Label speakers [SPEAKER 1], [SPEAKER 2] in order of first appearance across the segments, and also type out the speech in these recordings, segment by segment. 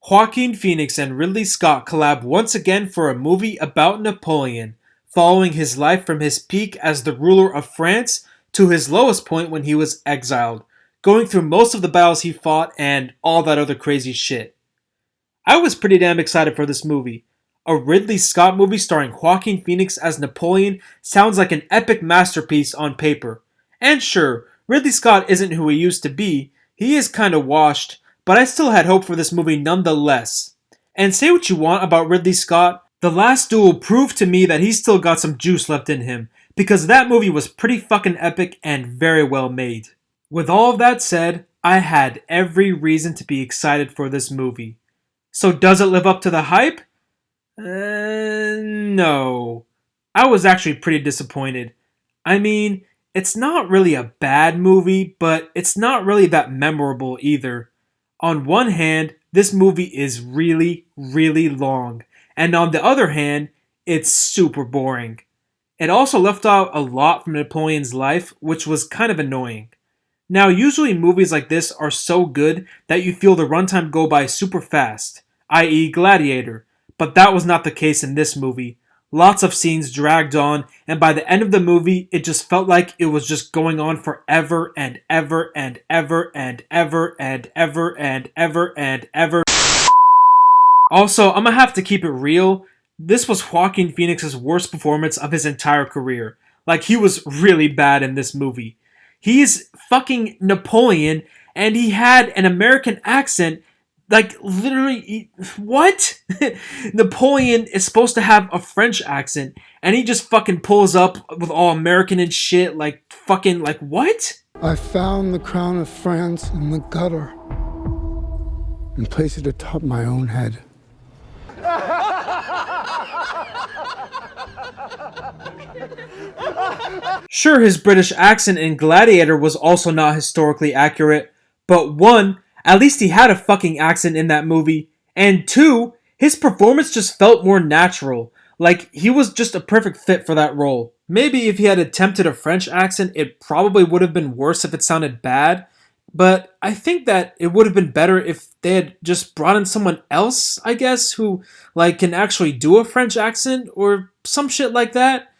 [SPEAKER 1] Joaquin Phoenix and Ridley Scott collab once again for a movie about Napoleon, following his life from his peak as the ruler of France to his lowest point when he was exiled, going through most of the battles he fought and all that other crazy shit. I was pretty damn excited for this movie. A Ridley Scott movie starring Joaquin Phoenix as Napoleon sounds like an epic masterpiece on paper. And sure, Ridley Scott isn't who he used to be, he is kinda washed, but I still had hope for this movie nonetheless. And say what you want about Ridley Scott, The Last Duel proved to me that he's still got some juice left in him, because that movie was pretty fucking epic and very well made. With all of that said, I had every reason to be excited for this movie. So does it live up to the hype? No. I was actually pretty disappointed. I mean, it's not really a bad movie, but it's not really that memorable either. On one hand, this movie is really, really long, and on the other hand, it's super boring. It also left out a lot from Napoleon's life, which was kind of annoying. Now, usually movies like this are so good that you feel the runtime go by super fast, i.e. Gladiator, but that was not the case in this movie. Lots of scenes dragged on, and by the end of the movie, it just felt like it was just going on forever and ever and ever and ever and ever and ever and ever. Also, I'm gonna have to keep it real. This was Joaquin Phoenix's worst performance of his entire career. Like, he was really bad in this movie. He's fucking Napoleon, and he had an American accent. Like, literally, what? Napoleon is supposed to have a French accent, and he just fucking pulls up with all American and shit, like, fucking, like, what?
[SPEAKER 2] I found the crown of France in the gutter and placed it atop my own head.
[SPEAKER 1] Sure, his British accent in Gladiator was also not historically accurate, but one, at least he had a fucking accent in that movie, and two, his performance just felt more natural, like he was just a perfect fit for that role. Maybe if he had attempted a French accent, it probably would have been worse if it sounded bad, but I think that it would have been better if they had just brought in someone else, I guess, who, like, can actually do a French accent, or some shit like that.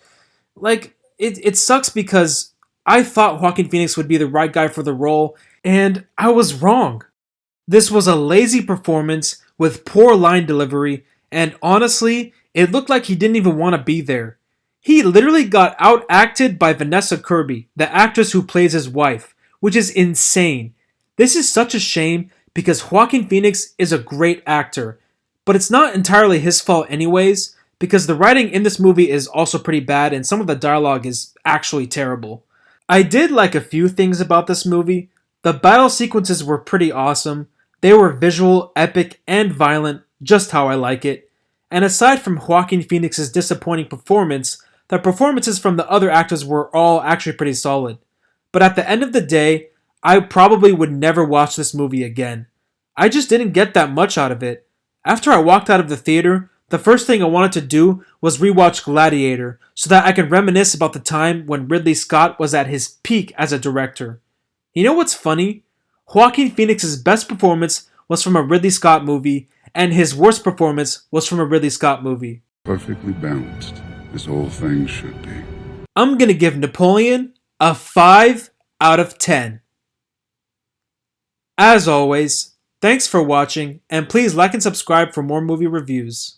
[SPEAKER 1] Like, it sucks because I thought Joaquin Phoenix would be the right guy for the role, and I was wrong. This was a lazy performance with poor line delivery, and honestly, it looked like he didn't even want to be there. He literally got out-acted by Vanessa Kirby, the actress who plays his wife, which is insane. This is such a shame because Joaquin Phoenix is a great actor, but it's not entirely his fault anyways, because the writing in this movie is also pretty bad and some of the dialogue is actually terrible. I did like a few things about this movie. The battle sequences were pretty awesome. They were visual, epic, and violent, just how I like it. And aside from Joaquin Phoenix's disappointing performance, the performances from the other actors were all actually pretty solid. But at the end of the day, I probably would never watch this movie again. I just didn't get that much out of it. After I walked out of the theater, the first thing I wanted to do was rewatch Gladiator so that I could reminisce about the time when Ridley Scott was at his peak as a director. You know what's funny? Joaquin Phoenix's best performance was from a Ridley Scott movie, and his worst performance was from a Ridley Scott movie.
[SPEAKER 3] Perfectly balanced, as all things should be.
[SPEAKER 1] I'm gonna give Napoleon a 5 out of 10. As always, thanks for watching, and please like and subscribe for more movie reviews.